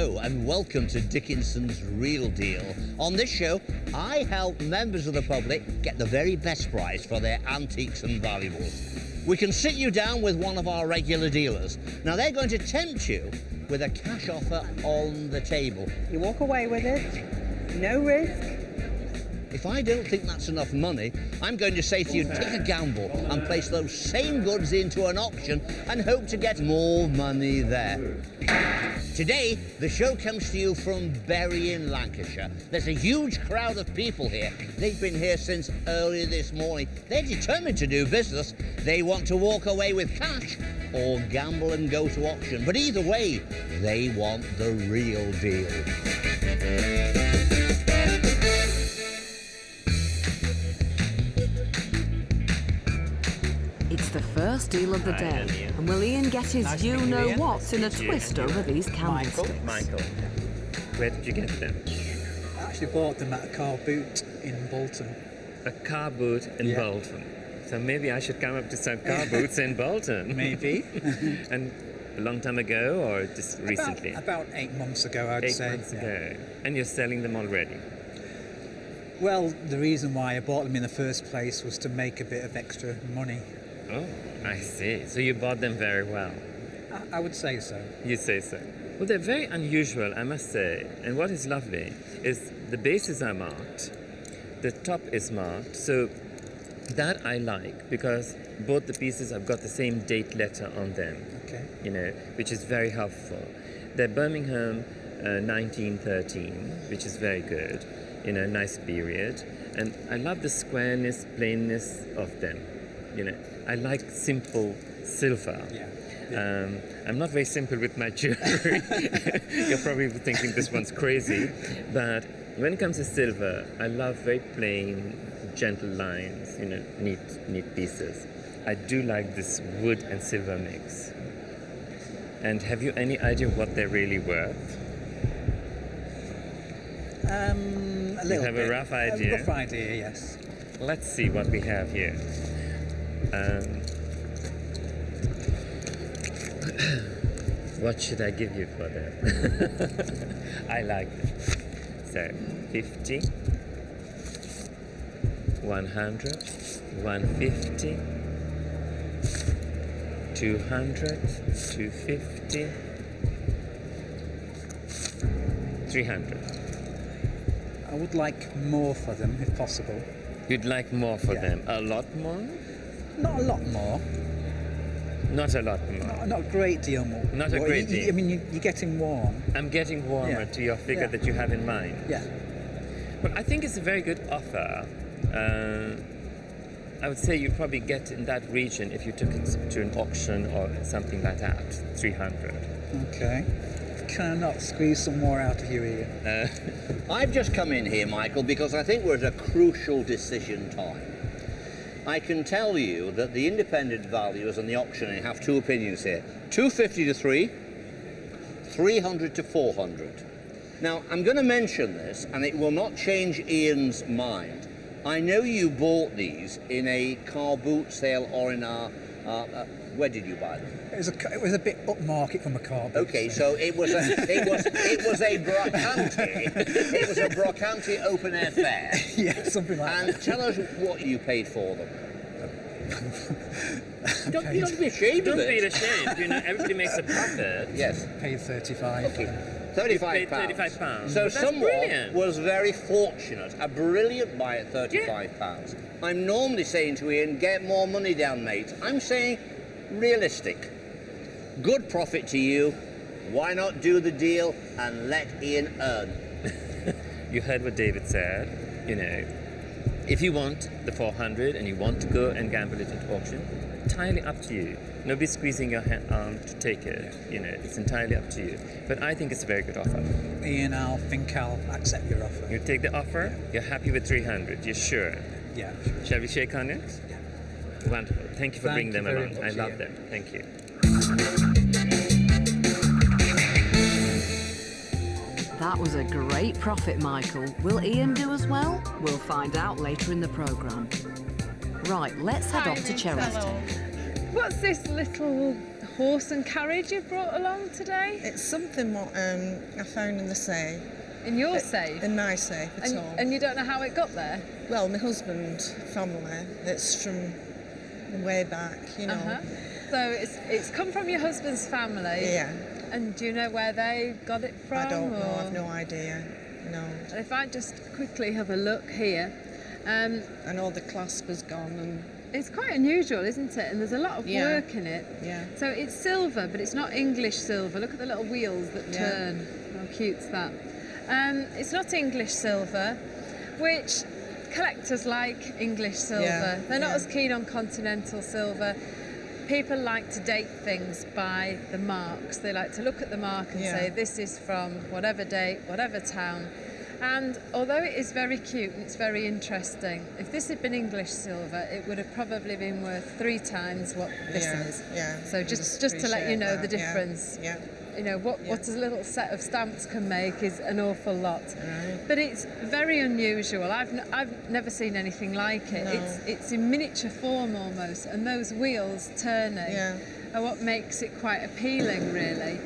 Hello and welcome to Dickinson's Real Deal. On this show, I help members of the public get the very best price for their antiques and valuables. We can sit you down with one of our regular dealers. Now they're going to tempt you with a cash offer on the table. You walk away with it, no risk. If I don't think that's enough money, I'm going to say to you, take a gamble and place those same goods into an auction and hope to get more money there. Today, the show comes to you from Bury in Lancashire. There's a huge crowd of people here. They've been here since early this morning. They're determined to do business. They want to walk away with cash or gamble and go to auction. But either way, they want the real deal. It's the first deal of the day, and will Ian get his you-know-whats in a twist over these candlesticks? Michael, where did you get them? I actually bought them at a car boot in Bolton. A car boot in Bolton. So maybe I should come up to some car boots in Bolton. Maybe. And a long time ago or just recently? About 8 months ago, I'd say. 8 months ago. And you're selling them already? Well, the reason why I bought them in the first place was to make a bit of extra money. Oh, I see. So you bought them very well. I would say so. You say so. Well, they're very unusual, I must say. And what is lovely is the bases are marked, the top is marked. So that I like because both the pieces have got the same date letter on them. Okay. You know, which is very helpful. They're Birmingham 1913, which is very good. You know, nice period. And I love the squareness, plainness of them. You know, I like simple silver. I'm not very simple with my jewelry. You're probably thinking this one's crazy. But when it comes to silver, I love very plain, gentle lines, you know, neat pieces. I do like this wood and silver mix. And have you any idea what they're really worth? A little You have bit. a rough idea? A rough idea, yes. Let's see what we have here. What should I give you for them? I like them. So, 50, 100, 150, 200, 250, 300. I would like more for them, if possible. You'd like more for them? A lot more? Not a lot more. Not a lot more. Not a great deal more. Not a great deal. I mean, you're getting warm. I'm getting warmer to your figure that you have in mind. Yeah. Well, I think it's a very good offer. I would say you'd probably get in that region if you took it to an auction or something like that, 300. Okay. Can I not squeeze some more out of you, Ian? I've just come in here, Michael, because I think we're at a crucial decision time. I can tell you that the independent valuers and the auctioneer have two opinions here. 250 to 3, 300 to 400. Now, I'm going to mention this, and it will not change Ian's mind. I know you bought these in a car boot sale or in our... where did you buy them? It was a bit upmarket from a car boot. Okay, so it was a Brocante. It was a Brocante open air fair. Yeah, something like that. And tell us what you paid for them. You don't be ashamed of Don't be it. ashamed. You know, everybody makes a profit. Yes. Paid 35. Okay. You £35. paid £35. So That's someone brilliant. was very fortunate, a brilliant buy at £35. I'm normally saying to Ian, get more money down, mate. I'm saying realistic. Good profit to you. Why not do the deal and let Ian earn? You heard what David said. You know, if you want the 400 and you want to go and gamble it at auction, entirely up to you. Nobody's squeezing your arm to take it. You know, it's entirely up to you. But I think it's a very good offer. Ian, I'll accept your offer. You take the offer. You're happy with 300. You're sure? Yeah. Shall we shake on it? Yeah. Wonderful. Thank you for bringing them very along. much, I love Ian. them. Thank you. That was a great profit, Michael. Will Ian do as well? We'll find out later in the programme. Right, let's head off to Cheryston. What's this little horse and carriage you've brought along today? It's something what I found in the safe. In your safe? In my safe at And, all. and you don't know how it got there? Well, my husband's family, it's from way back, you know. So it's come from your husband's family? Yeah. And do you know where they got it from? I don't know, or- I've no idea. No. And if I just quickly have a look here, I know the clasp has gone and it's quite unusual, isn't it? And there's a lot of Yeah. work in it. yeah. So it's silver, but it's not English silver. Look at the little wheels that Yeah. turn. How cute's that? It's not English silver, which collectors like English silver. Yeah, They're not yeah. as keen on continental silver. People like to date things by the marks. They like to look at the mark and Yeah. say, this is from whatever date, whatever town. And although it is very cute and it's very interesting, if this had been English silver, it would have probably been worth 3 times what this Yeah, is. yeah. So just to let you appreciate know that, the yeah, difference. Yeah. You know, what a little set of stamps can make is an awful lot. Right. But it's very unusual. I've never seen anything like it. No. It's in miniature form almost, and those wheels turning Yeah. are what makes it quite appealing, really.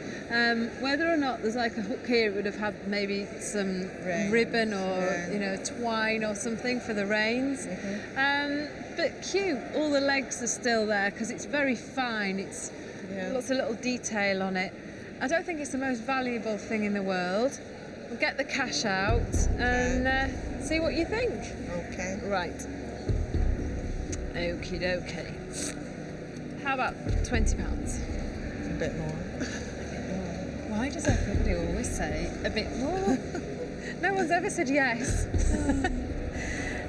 Whether or not there's like a hook here, it would have had maybe some Reins, ribbon or yeah. you know, twine or something for the reins. But cute. All the legs are still there because it's very fine. It's Yeah. lots of little detail on it. I don't think it's the most valuable thing in the world. We'll get the cash out and see what you think. Okay. Right. Okie dokie. How about £20? A bit more. Why does everybody always say a bit more? No one's ever said yes.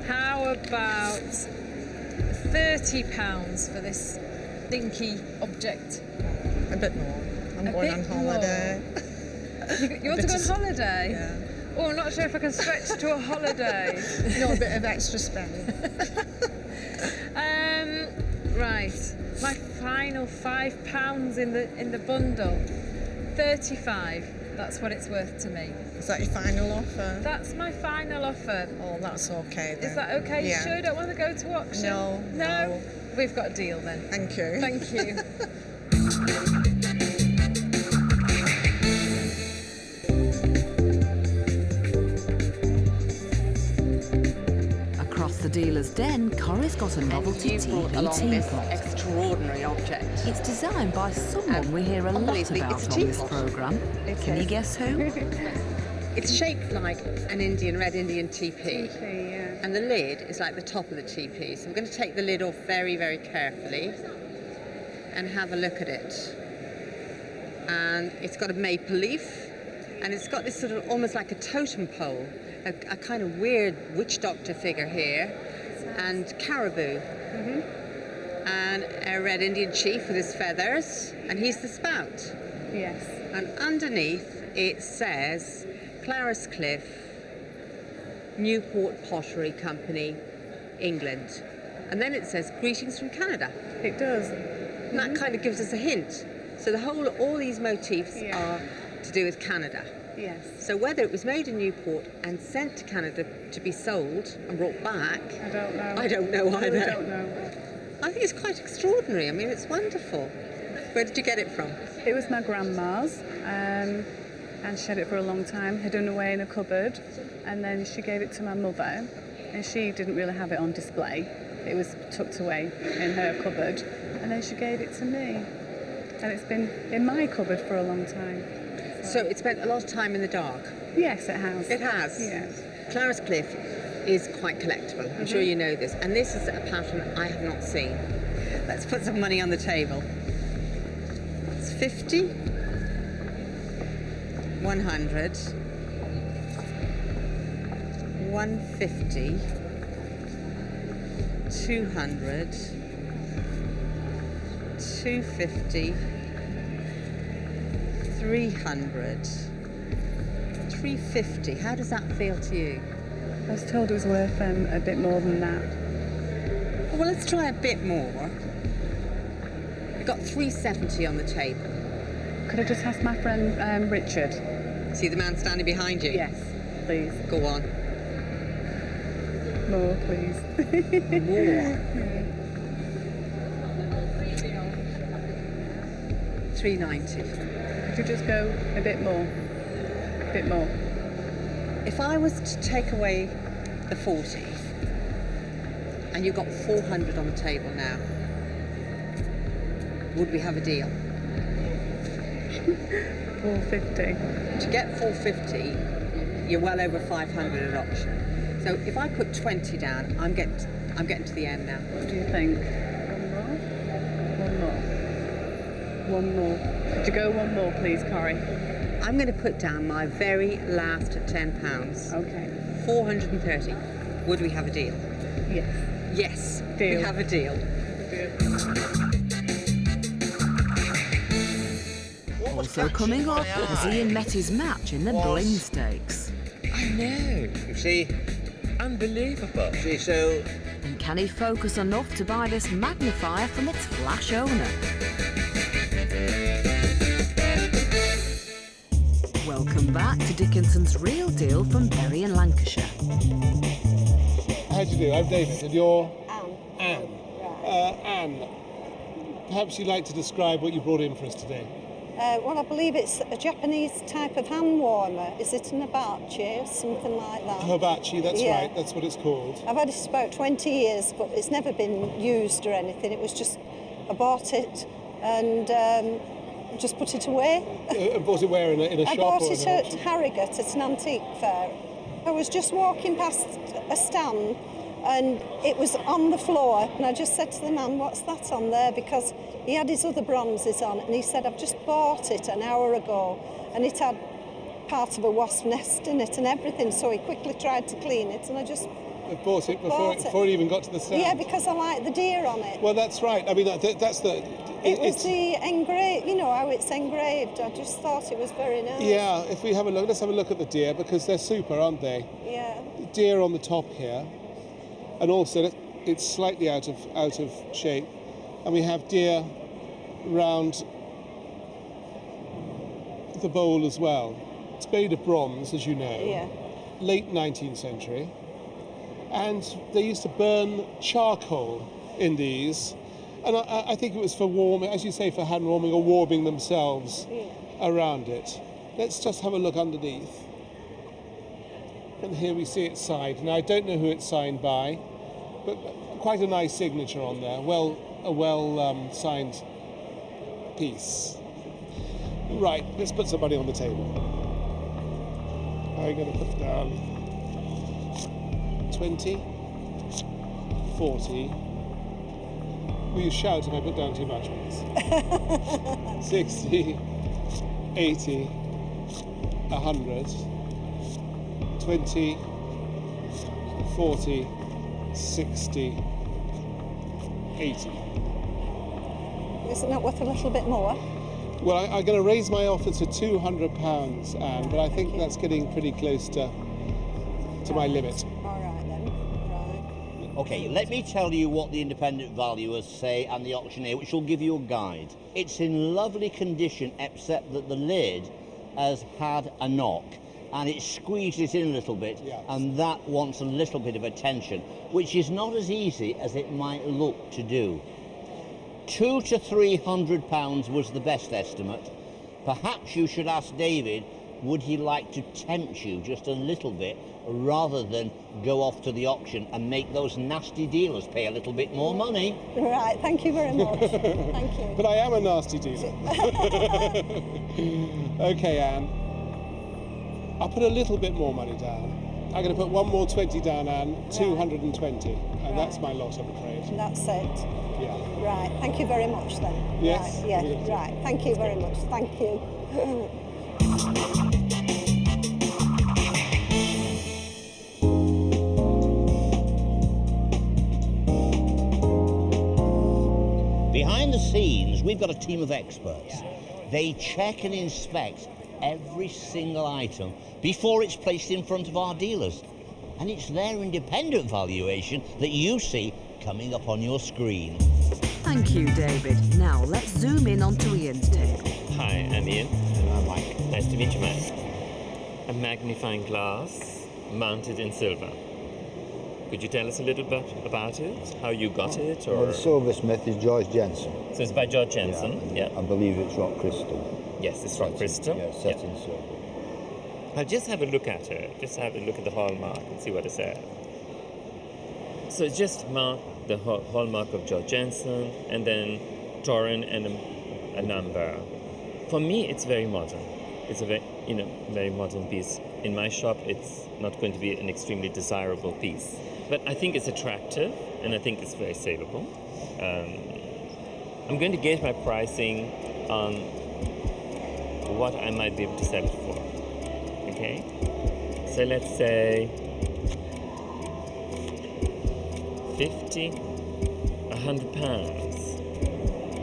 How about £30 for this dinky object? A bit more. I'm A going bit on holiday. You want to go on bit of- holiday? Yeah. Oh, I'm not sure if I can stretch to a holiday. No, a bit of extra spending. Right, my final £5 in the bundle. 35. That's what it's worth to me. Is that your final offer? That's my final offer. Oh, that's okay then. Is that okay? You Yeah. sure you don't want to go to auction? No, no. We've got a deal then. Thank you. Thank you. Across the dealer's den, Corrie's got a novelty You brought TV along this teapot. extraordinary object. It's designed by someone we hear a lot unbelievably, about it's a on this teapot. programme. Can you guess who? It's shaped like an Red Indian teepee. yeah. And the lid is like the top of the teepee. So I'm going to take the lid off very, very carefully and have a look at it. And it's got a maple leaf, and it's got this sort of almost like a totem pole, a kind of weird witch doctor figure here, and caribou. And a Red Indian chief with his feathers, and he's the spout. Yes. And underneath it says Clariscliffe, Newport Pottery Company, England. And then it says greetings from Canada. It does. And that kind of gives us a hint. So all these motifs Yeah. are to do with Canada. Yes. So whether it was made in Newport and sent to Canada to be sold and brought back, I don't know. I don't know I really either. don't know. I think it's quite extraordinary. I mean, it's wonderful. Where did you get it from? It was my grandma's, and she had it for a long time, hidden away in a cupboard, and then she gave it to my mother, and she didn't really have it on display. It was tucked away in her cupboard, and then she gave it to me. And it's been in my cupboard for a long time. So it spent a lot of time in the dark. Yes, it has. It has. Yes. Clariscliffe is quite collectible. I'm sure you know this. And this is a pattern I have not seen. Let's put some money on the table. It's 50, 100, 150, 200, 250, 300, 350. How does that feel to you? I was told it was worth a bit more than that. Well, let's try a bit more. We've got 370 on the table. Could I just ask my friend Richard? See the man standing behind you? Yes, please. Go on. More, please. More. 390. Could you just go a bit more? A bit more. If I was to take away the 40 and you got 400 on the table now, would we have a deal? 450. To get 450, you're well over 500 at auction. So if I put 20 down, I'm getting to the end now. What do you think? One more? One more. Could you go one more, please, Corrie? I'm going to put down my very last £10. Okay. 430. Would we have a deal? Yes. Yes, Deal. we have a deal. Also coming up as Ian met his match in the Blin Stakes. I know. You see? Unbelievable. See, so And can he focus enough to buy this magnifier from its flash owner? Welcome back to Dickinson's Real Deal from Bury in Lancashire. How do you do? I'm David, and you're? Anne. Anne. Anne, perhaps you'd like to describe what you brought in for us today? Well, I believe it's a Japanese type of hand warmer. Is it an hibachi or something like that? Hibachi, that's Yeah. right, that's what it's called. I've had it for about 20 years, but it's never been used or anything. It was just, I bought it and just put it away. Bought it where, in a I shop bought or it an at auction? Harrogate at an antique fair. I was just walking past a stand and it was on the floor, and I just said to the man, "What's that on there?" Because he had his other bronzes on, and he said, "I've just bought it an hour ago," and it had part of a wasp nest in it and everything, so he quickly tried to clean it, and I just Bought it before, Bought it. before it even got to the stand? yeah, because I like the deer on it. Well, that's right. I mean, that's the... It was it's- the engraved, you know how it's engraved. I just thought it was very nice. Yeah, if we have a look, let's have a look at the deer, because they're super, aren't they? Yeah. Deer on the top here, and also it's slightly out of shape, and we have deer round the bowl as well. It's made of bronze, as you know, Yeah. late 19th century, and they used to burn charcoal in these, and I think it was for warming, as you say, for hand warming or warming themselves around it. Let's just have a look underneath. And here we see its side. Now, I don't know who it's signed by, but quite a nice signature on there. A well signed piece. Right, let's put some money on the table. I'm going to put down 20, 40. Will you shout if I put down too much, please? 60, 80, 100. 20, 40, 60, 80. Isn't that worth a little bit more? Well, I'm going to raise my offer to £200, Anne, but I think that's getting pretty close to my limit. All right then. Right. Okay, let me tell you what the independent valuers say and the auctioneer, which will give you a guide. It's in lovely condition, except that the lid has had a knock, and it squeezes in a little bit, and that wants a little bit of attention, which is not as easy as it might look to do. £200 to £300 was the best estimate. Perhaps you should ask David, would he like to tempt you just a little bit, rather than go off to the auction and make those nasty dealers pay a little bit more money? Right, thank you very much. Thank you. But I am a nasty dealer. Okay, Anne. I'll put a little bit more money down. I'm going to put one more 20 down, Anne, 220. And that's my lot, I'm afraid. And that's it. Yeah. Right, thank you very much then. Yes? Right, yeah, right. Thank you very much. Thank you. Behind the scenes, we've got a team of experts. They check and inspect every single item before it's placed in front of our dealers. And it's their independent valuation that you see coming up on your screen. Thank you, David. Now let's zoom in onto Ian's table. Hi, I'm Ian. And I'm Mike. Nice to meet you, Mike. A magnifying glass mounted in silver. Could you tell us a little bit about it? How you got it? Well, Or the silversmith is George Jensen. so it's by George Jensen. Yeah. I believe it's rock crystal. Yes, it's rock crystal. Yeah, set in silver. Now just have a look at it. Just have a look at the hallmark and see what it says. So it's just mark the hallmark of George Jensen and then Torin and a number. For me, it's very modern. It's a very modern piece. In my shop, it's not going to be an extremely desirable piece, but I think it's attractive and I think it's very saleable. I'm going to gauge my pricing on what I might be able to sell it for. Okay, so let's say 50, 100 pounds.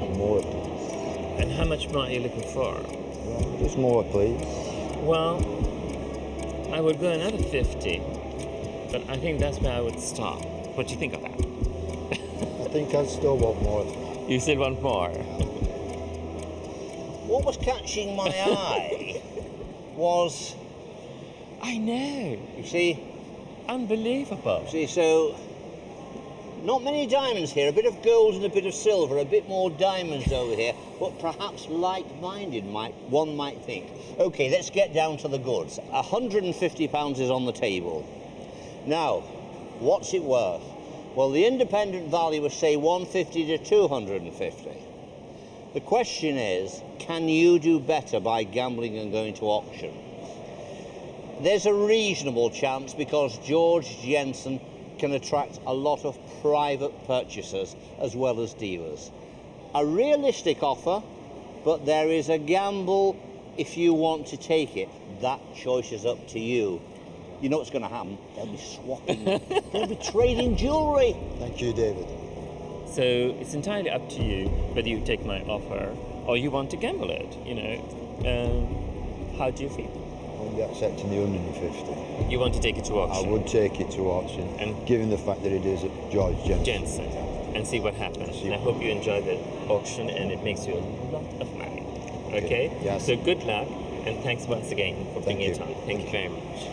And more, please. And how much more are you looking for? Just more, please. Well, I would go another 50, but I think that's where I would stop. What do you think of that? I think I'd still want more. You still want more? What was catching my eye was, I know. you see, Unbelievable. so not many diamonds here, a bit of gold and a bit of silver, a bit more diamonds over here, but perhaps like-minded one might think. Okay, let's get down to the goods. £150 is on the table. Now, what's it worth? Well, the independent valuers say 150 to 250. The question is, can you do better by gambling and going to auction? There's a reasonable chance because George Jensen can attract a lot of private purchasers as well as dealers. A realistic offer, but there is a gamble if you want to take it. That choice is up to you. You know what's going to happen? They'll be swapping, they'll be trading jewellery. Thank you, David. So it's entirely up to you whether you take my offer or you want to gamble it, How do you feel? I'll be accepting the 150. You want to take it to auction? I would take it to auction, And given the fact that it is at George Jensen. Jensen, and see what happens. And I hope you enjoy the auction and it makes you a lot of money. Okay? Yes. So good luck and thanks once again for bringing you. it on. Thank you very much.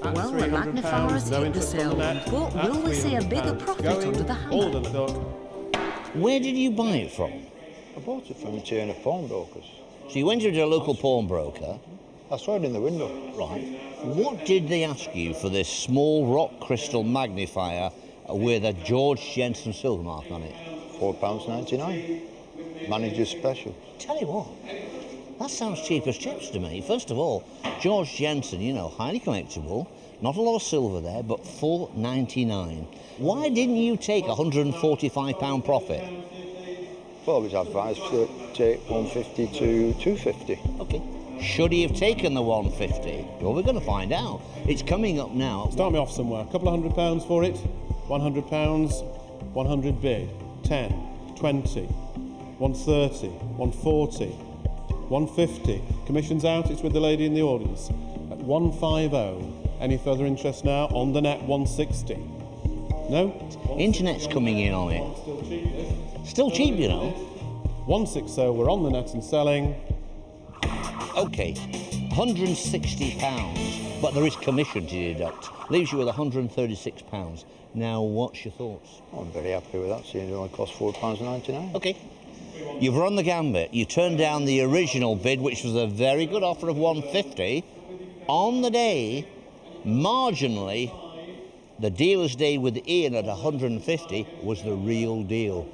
Well, the magnifier has hit the sale, but will we see a bigger profit under the hammer? Where did you buy it from? I bought it from a chain of pawnbrokers. So you went into a local pawnbroker. I saw it in the window. Right. What did they ask you for this small rock crystal magnifier with a George Jensen silver mark on it? £4.99. Manager's special. Tell you what, that sounds cheap as chips to me. First of all, George Jensen, highly collectible, not a lot of silver there, but £4.99. Why didn't you take £145 profit? Well, I was advised to take 150 to 250. Okay. Should he have taken the 150? Well, we're going to find out. It's coming up now. Start me off somewhere. A couple of £100 for it. £100, 100 bid. 10, 20, 130, 140, 150. Commission's out. It's with the lady in the audience. At 150. Any further interest now? On the net, 160. No? Internet's coming in on it. Still cheap, this. Still cheap, 160. We're on the net and selling. Okay, £160, but there is commission to deduct. Leaves you with £136. Now, what's your thoughts? I'm very happy with that, seeing it only cost £4.99. Okay. You've run the gambit. You turned down the original bid, which was a very good offer of 150. On the day, marginally, the dealer's day with Ian at 150 was the real deal.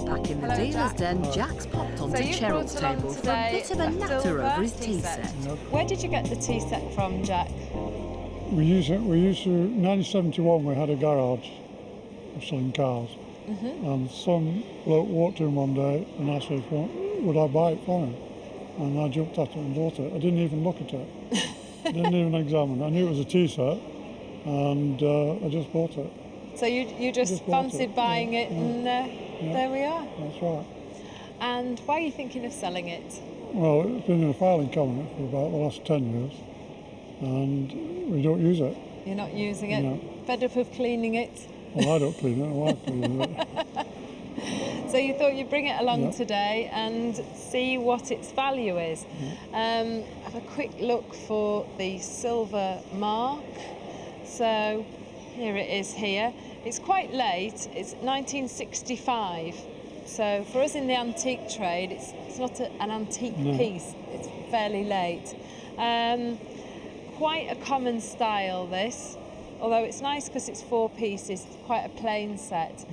Back in the Hello, dealer's Jack. den, Jack's popped onto you've Cheryl's brought along table for a today bit of a natter silver over his tea tea set. set. Where did you get the tea set from, Jack? We used to, 1971 we had a garage of selling cars. And some bloke walked in one day and asked me, would I buy it for him? And I jumped at it and bought it. I didn't even look at it. I didn't even examine it. I knew it was a tea set and I just bought it. So you just bought fancied it, buying it and there we are. That's right. And why are you thinking of selling it? Well, it's been in a filing cabinet for about the last 10 years and we don't use it. You're not using it? No. Fed up of cleaning it? Well, I don't clean it, my wife cleans it. So you thought you'd bring it along today and see what its value is. Have a quick look for the silver mark. So here it is here. It's quite late, it's 1965. So for us in the antique trade, it's not an antique piece, it's fairly late. Quite a common style, this, although it's nice because it's 4 pieces, it's quite a plain set.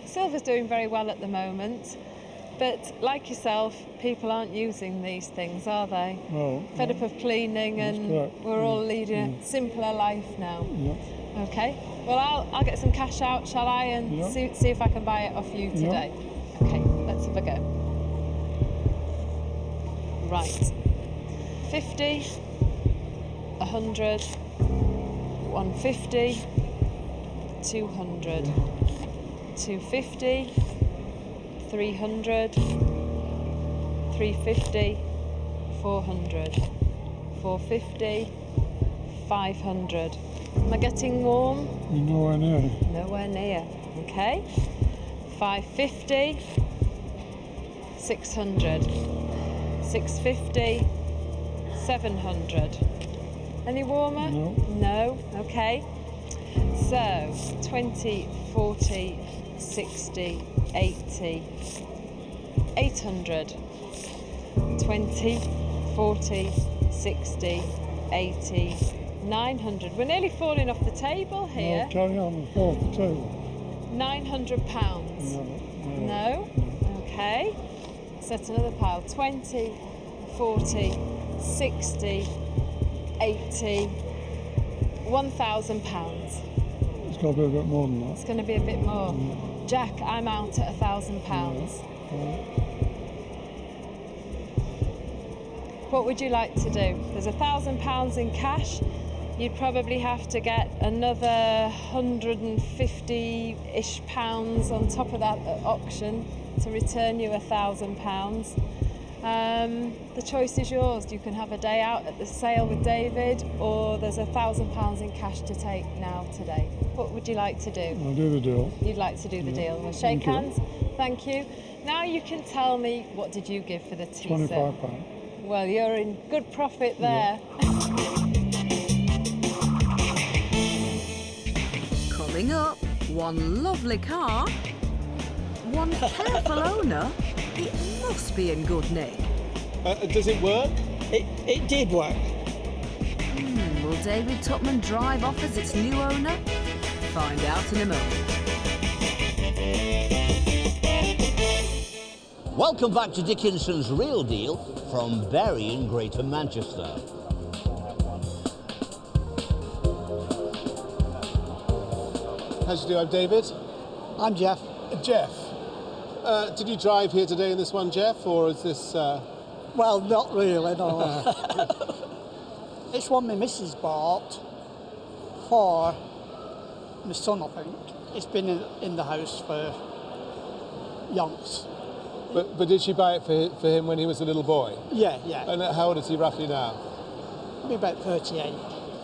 Silver's doing very well at the moment, but like yourself, people aren't using these things, are they? Well, Fed up of cleaning, and we're all leading a simpler life now. Okay, well I'll get some cash out, shall I, and see if I can buy it off you today. Okay, let's have a go. Right, 50, 100, 150, 200, 250, 300, 350, 400, 450, 500. Am I getting warm? You're nowhere near. Nowhere near. Okay. 550, 600, 650, 700. Any warmer? No. No. Okay. So 20, 40, 60, 80, 800. 20, 40, 60, 80, 900. We're nearly falling off the table here. No, carry on the floor of the table. £900. No? Okay. Set another pile. 20, 40, 60, 80, £1,000. It's got to be a bit more than that. It's going to be a bit more. Jack, I'm out at £1,000. What would you like to do? There's £1,000 in cash. You'd probably have to get another 150-ish pounds on top of that at auction to return you £1,000. The choice is yours. You can have a day out at the sale with David, or there's £1,000 in cash to take now today. What would you like to do? I'll do the deal. You'd like to do the deal. We'll shake hands. Thank you. Now you can tell me, what did you give for the tea set? £25. Well, you're in good profit there. Coming up, one lovely car, one careful owner. It must be in good nick. Does it work? It did work. Will David Tupman drive off as its new owner? Find out in a moment. Welcome back to Dickinson's Real Deal from Bury in Greater Manchester. How do you do? I'm David. I'm Jeff. Jeff, did you drive here today in this one, Jeff, or is this... Well, not really, no. It's one my missus bought for my son, I think. It's been in the house for yonks. But did she buy it for him when he was a little boy? Yeah. And how old is he roughly now? Maybe about 38.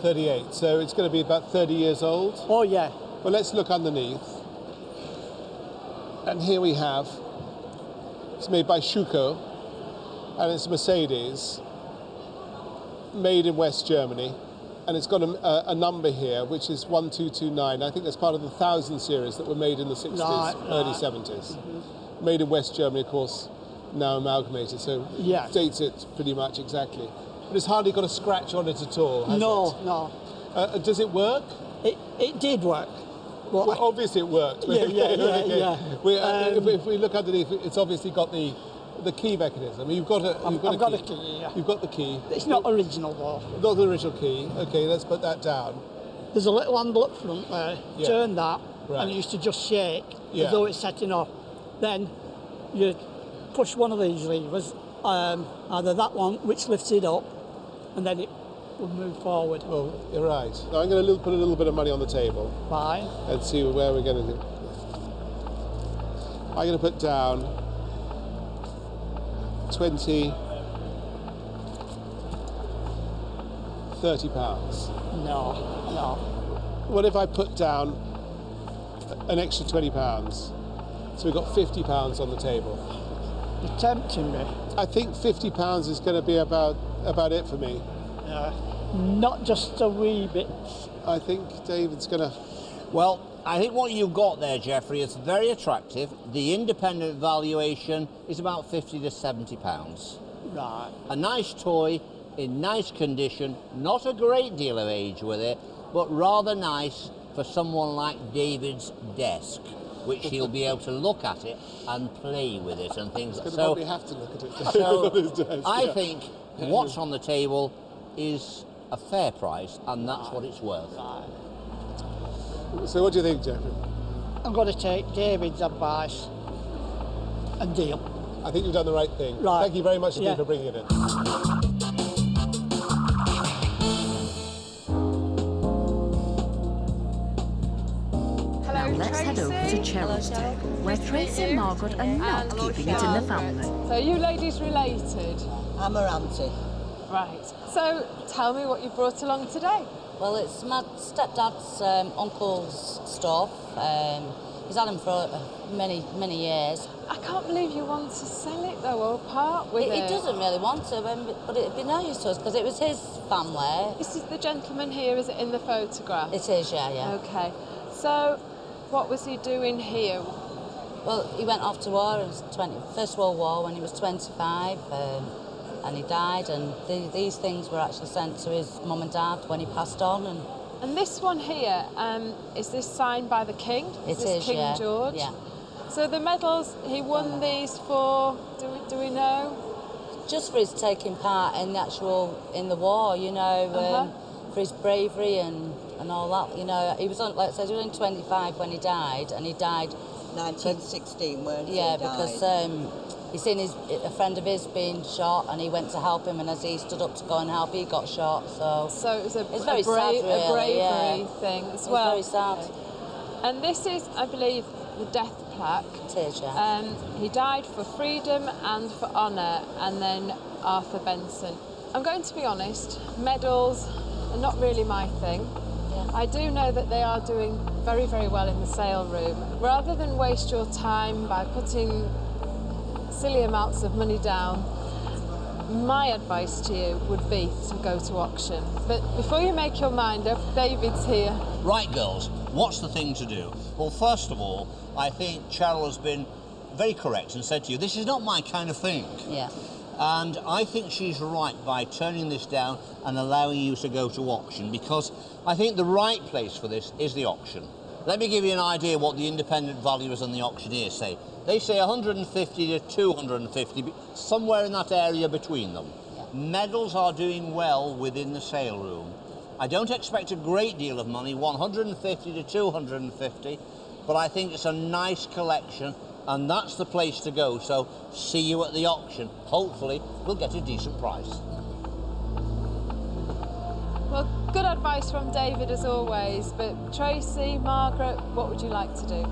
38, so it's going to be about 30 years old? Oh, yeah. Well, let's look underneath. And here we have, it's made by Schuko, and it's Mercedes, made in West Germany. And it's got a number here, which is 1229. I think that's part of the 1000 series that were made in the 60s, early 70s. Made in West Germany, of course, now amalgamated, so dates it pretty much exactly. But it's hardly got a scratch on it at all, has it? No. Does it work? It did work. Well, obviously it worked. Yeah. If we look underneath, it's obviously got the key mechanism. You've got a key. Yeah. You've got the key. It's not original though. Not the original key. Okay, let's put that down. There's a little handle up front there. Yeah. Turn that, Right. and it used to just shake Yeah. as though it's setting off. Then you push one of these levers, either that one, which lifts it up, and then it will move forward. Well, you're right. Now I'm going to put a little bit of money on the table. Fine. And see where we're going to do. I'm going to put down 20, 30 pounds. No. What if I put down an extra 20 pounds? So we've got £50 on the table. You're tempting me. I think £50 is going to be about it for me. Not just a wee bit. I think David's going to... Well, I think what you've got there, Jeffrey, is very attractive. The independent valuation is about £50 to £70. Right. A nice toy in nice condition, not a great deal of age with it, but rather nice for someone like David's desk, which he'll be able to look at it and play with it and things. He'll probably have to look at it. So on his desk, I yeah. think what's on the table is a fair price, and that's what it's worth. So what do you think, Jeffrey? I'm going to take David's advice and deal. I think you've done the right thing. Right. Thank you very much indeed Yeah. for bringing it in. Now let's head over to Cheryl's table, where Tracy and Margaret are not keeping it in the family. So are you ladies related? I'm her auntie. Right. So tell me what you brought along today. Well, it's my stepdad's uncle's stuff. He's had them for many years. I can't believe you want to sell it though, or part with it. He doesn't really want to, but it'd be no use to us because it was his family. This is the gentleman here, is it, in the photograph? It is, yeah. Okay. So, what was he doing here? Well, he went off to war in First World War when he was 25, and he died. And these things were actually sent to his mum and dad when he passed on. And this one here, is this signed by the King? It is is, King yeah. George? Yeah. So the medals, he won these for, do we know? Just for his taking part in the war, you know, for his bravery and all that, you know. He was on, like I said, he was only 25 when he died, and he died 1916, weren't he? Yeah, because he seen a friend of his being shot, and he went to help him, and as he stood up to go and help, he got shot. So it was it's very sad, really, a bravery yeah. thing as well. It's very sad. And this is, I believe, the death plaque. It is, yeah. He died for freedom and for honour, and then Arthur Benson. I'm going to be honest, medals are not really my thing. Yeah. I do know that they are doing very, very well in the sale room. Rather than waste your time by putting silly amounts of money down, my advice to you would be to go to auction. But before you make your mind up, David's here. Right, girls, what's the thing to do? Well, first of all, I think Cheryl has been very correct and said to you, this is not my kind of thing. Yeah. And I think she's right by turning this down and allowing you to go to auction, because I think the right place for this is the auction. Let me give you an idea what the independent valuers and the auctioneers say. They say 150 to 250, somewhere in that area between them. Yeah. Medals are doing well within the sale room. I don't expect a great deal of money, 150 to 250, but I think it's a nice collection, and that's the place to go. So see you at the auction. Hopefully we'll get a decent price. Well, good advice from David as always, but Tracy, Margaret, what would you like to do?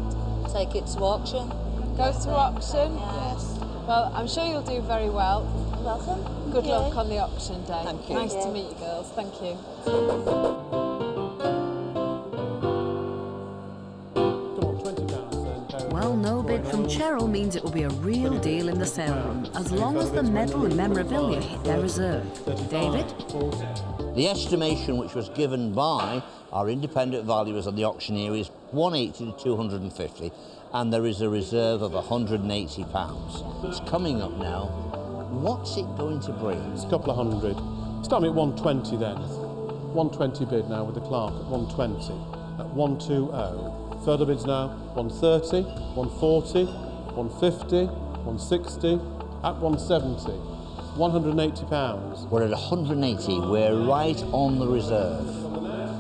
Take it to auction. Go to auction? Yes. Well, I'm sure you'll do very well. You're welcome. Good luck on the auction day. Thank you. Nice to meet you girls. Thank you. Well, no bid from Cheryl means it will be a real deal in the sale room, as long as the medal and memorabilia hit their reserve. David? The estimation which was given by our independent valuers and the auctioneer is 180 to 250, and there is a reserve of £180. It's coming up now. What's it going to bring? It's a couple of hundred. Starting at 120 then. 120 bid now with the clerk at 120. At 120. Further bids now, 130, 140, 150, 160, at 170. £180. We're at 180. We're right on the reserve.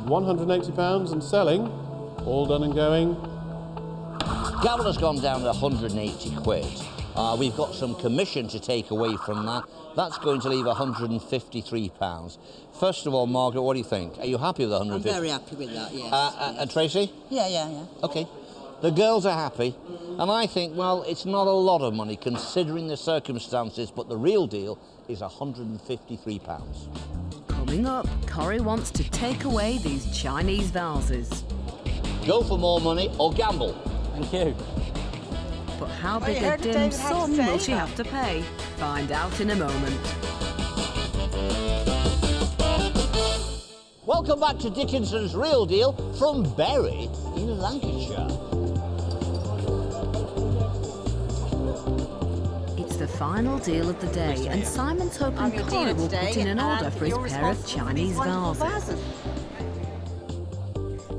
£180 and selling. All done and going. Gavel has gone down to 180 quid. We've got some commission to take away from that. That's going to leave £153. First of all, Margaret, what do you think? Are you happy with the 150? I'm very happy with that, yes. And Tracy? Yeah. Okay. The girls are happy, and I think, well, it's not a lot of money considering the circumstances, but the real deal is £153. Coming up, Corrie wants to take away these Chinese vases. Go for more money or gamble. Thank you. But how Oh, big you a heard what dim David had to sum say? will she have to pay? Find out in a moment. Welcome back to Dickinson's Real Deal from Bury in Lancashire. It's the final deal of the day, and Simon's hoping I'm your Corey dealer will today, put in an order and for his you're pair of responsible for Chinese these wonderful vases.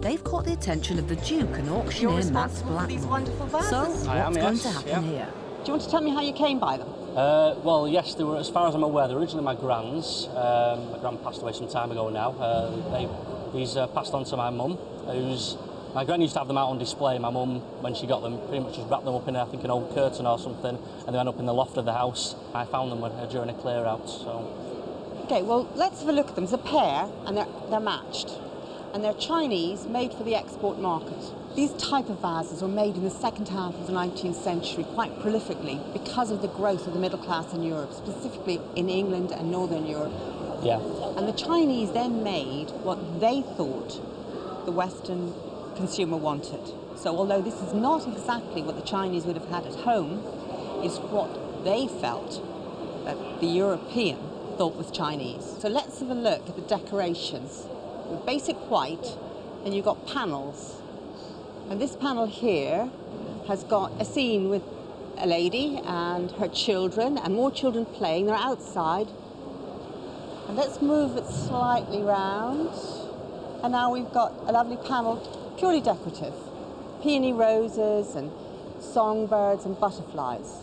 They've caught the attention of the Duke and You're auctioneer Max responsible for these Blackmore. wonderful vases. So, I am, what's going yes, to happen yeah. here? Do you want to tell me how you came by them? Well, yes, they were, as far as I'm aware, they're originally my grand's. My gran passed away some time ago now. These passed on to my mum, my gran used to have them out on display. My mum, when she got them, pretty much just wrapped them up in, I think, an old curtain or something, and they went up in the loft of the house. I found them during a clear out. So. Okay, well, let's have a look at them. It's a pair, and they're matched. And they're Chinese, made for the export market. These type of vases were made in the second half of the 19th century quite prolifically because of the growth of the middle class in Europe, specifically in England and Northern Europe. Yeah. And the Chinese then made what they thought the Western consumer wanted. So although this is not exactly what the Chinese would have had at home, it's what they felt that the European thought was Chinese. So let's have a look at the decorations. With basic white, and you've got panels. And this panel here has got a scene with a lady and her children, and more children playing. They're outside. And let's move it slightly round. And now we've got a lovely panel, purely decorative. Peony roses and songbirds and butterflies.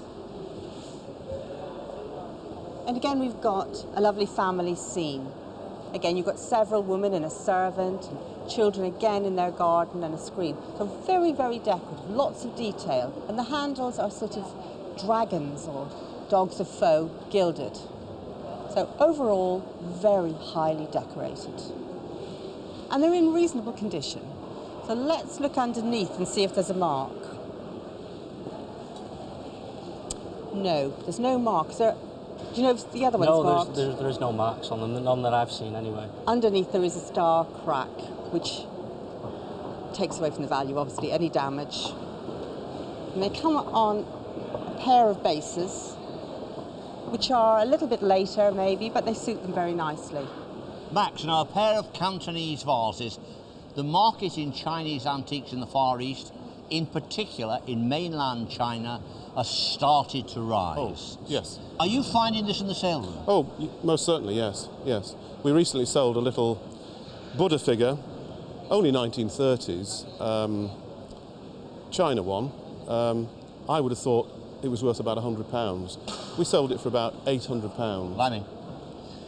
And again, we've got a lovely family scene. Again, you've got several women and a servant, and children again in their garden and a screen. So very, very decorative, lots of detail. And the handles are sort of dragons or dogs of foe, gilded. So overall, very highly decorated. And they're in reasonable condition. So let's look underneath and see if there's a mark. No, there's no mark. Do you know if the other one's marked? No, there is no marks on them, none that I've seen anyway. Underneath there is a star crack, which takes away from the value, obviously, any damage. And they come on a pair of bases, which are a little bit later maybe, but they suit them very nicely. Max, now a pair of Cantonese vases. The market in Chinese antiques in the Far East, in particular in mainland China, has started to rise. Oh, yes. Are you finding this in the sale room? Oh, most certainly, yes, yes. We recently sold a little Buddha figure, only 1930s, China one. I would have thought it was worth about £100. We sold it for about £800. Blimey.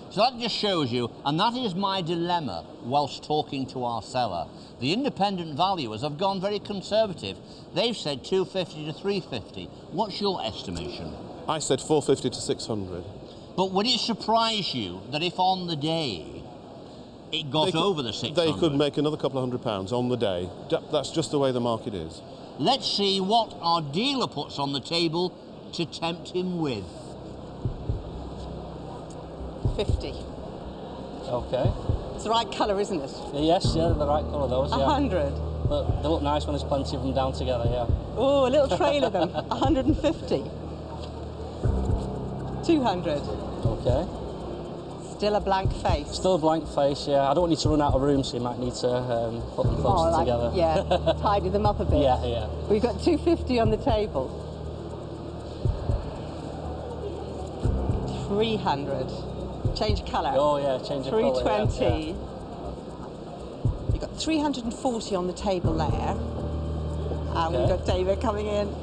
So that just shows you, and that is my dilemma whilst talking to our seller. The independent valuers have gone very conservative. They've said 250 to 350. What's your estimation? I said 450 to 600. But would it surprise you that if on the day it got over the 600? They could make another couple of £100 on the day. That's just the way the market is. Let's see what our dealer puts on the table to tempt him with. 50. Okay. It's the right colour, isn't it? Yes, yeah, they're the right colour, those, yeah. 100. But they look nice when there's plenty of them down together, yeah. Oh, a little trail of them. 150. 200. Okay. Still a blank face. Still a blank face, yeah. I don't need to run out of room, so you might need to put them closer together. Yeah, tidy them up a bit. Yeah, yeah. We've got 250 on the table. 300. Change colour. Oh yeah, change of colour. 320. Yeah. You've got 340 on the table there. And we've got David coming in.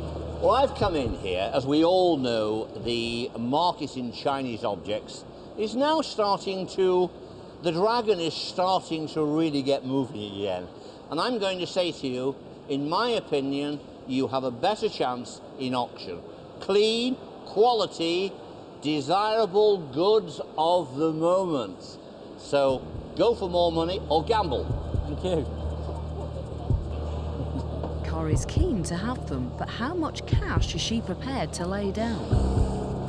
Well, I've come in here, as we all know, the market in Chinese objects is now starting to, the dragon is starting to really get moving again. And I'm going to say to you, in my opinion, you have a better chance in auction. Clean, quality, desirable goods of the moment. So go for more money or gamble. Thank you. Corrie's keen to have them, but how much cash is she prepared to lay down?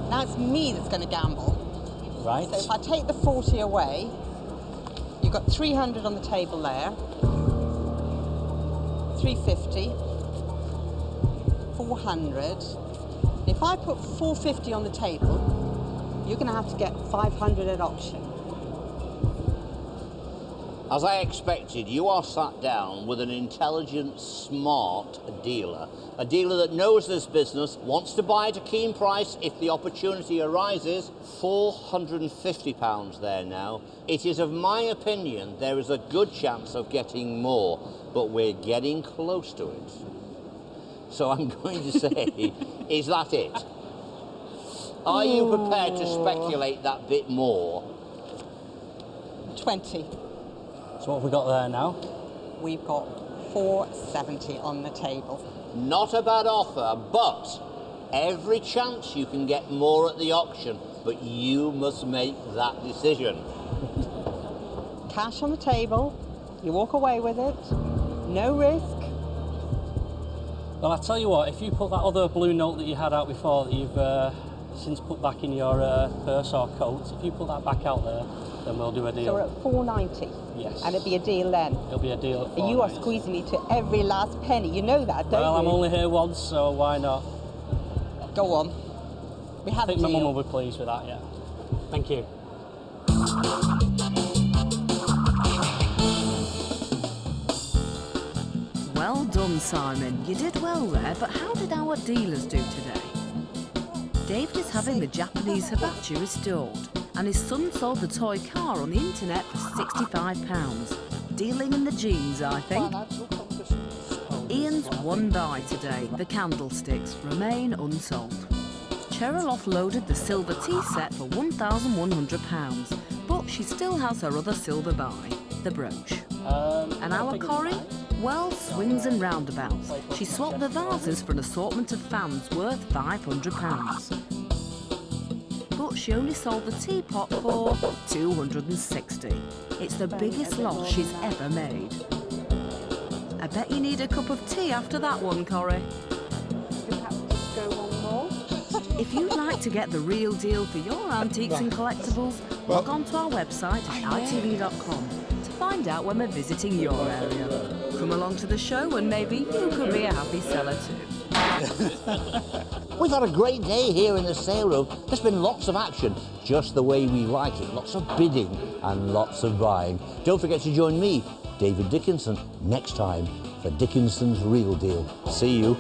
Now it's me that's going to gamble. Right. So if I take the 40 away, you've got 300 on the table there. 350. 400. If I put 450 on the table, you're going to have to get 500 at auction. As I expected, you are sat down with an intelligent, smart dealer. A dealer that knows this business, wants to buy at a keen price if the opportunity arises. £450 there now. It is of my opinion there is a good chance of getting more, but we're getting close to it. So I'm going to say, is that it? Are you prepared to speculate that bit more? 20. So what have we got there now? We've got 470 on the table. Not a bad offer, but every chance you can get more at the auction, but you must make that decision. Cash on the table, you walk away with it, no risk. Well, I tell you what, if you put that other blue note that you had out before that you've since put back in your purse or coat, if you put that back out there, then we'll do a deal. So we're at 490. Yes. And it'll be a deal then. It'll be a deal at 490. You are squeezing me to every last penny. You know that, don't you? Well, I'm only here once, so why not? Go on. We have I think a my deal. mum will be pleased with that, yeah. Thank you. Well done, Simon. You did well there, but how did our dealers do today? David is having the Japanese hibachi restored, and his son sold the toy car on the internet for £65. Dealing in the jeans, I think. Ian's one buy today. The candlesticks remain unsold. Cheryl offloaded the silver tea set for £1,100, but she still has her other silver buy, the brooch. And our Corrie? Well, swings and roundabouts. She swapped the vases for an assortment of fans worth £500. But she only sold the teapot for £260. It's the biggest loss she's ever made. I bet you need a cup of tea after that one, Corrie. If you'd like to get the real deal for your antiques and collectibles, log on to our website at itv.com to find out when we're visiting your area. Come along to the show and maybe you could be a happy seller too. We've had a great day here in the sale room. There's been lots of action, just the way we like it. Lots of bidding and lots of buying. Don't forget to join me, David Dickinson, next time for Dickinson's Real Deal. See you.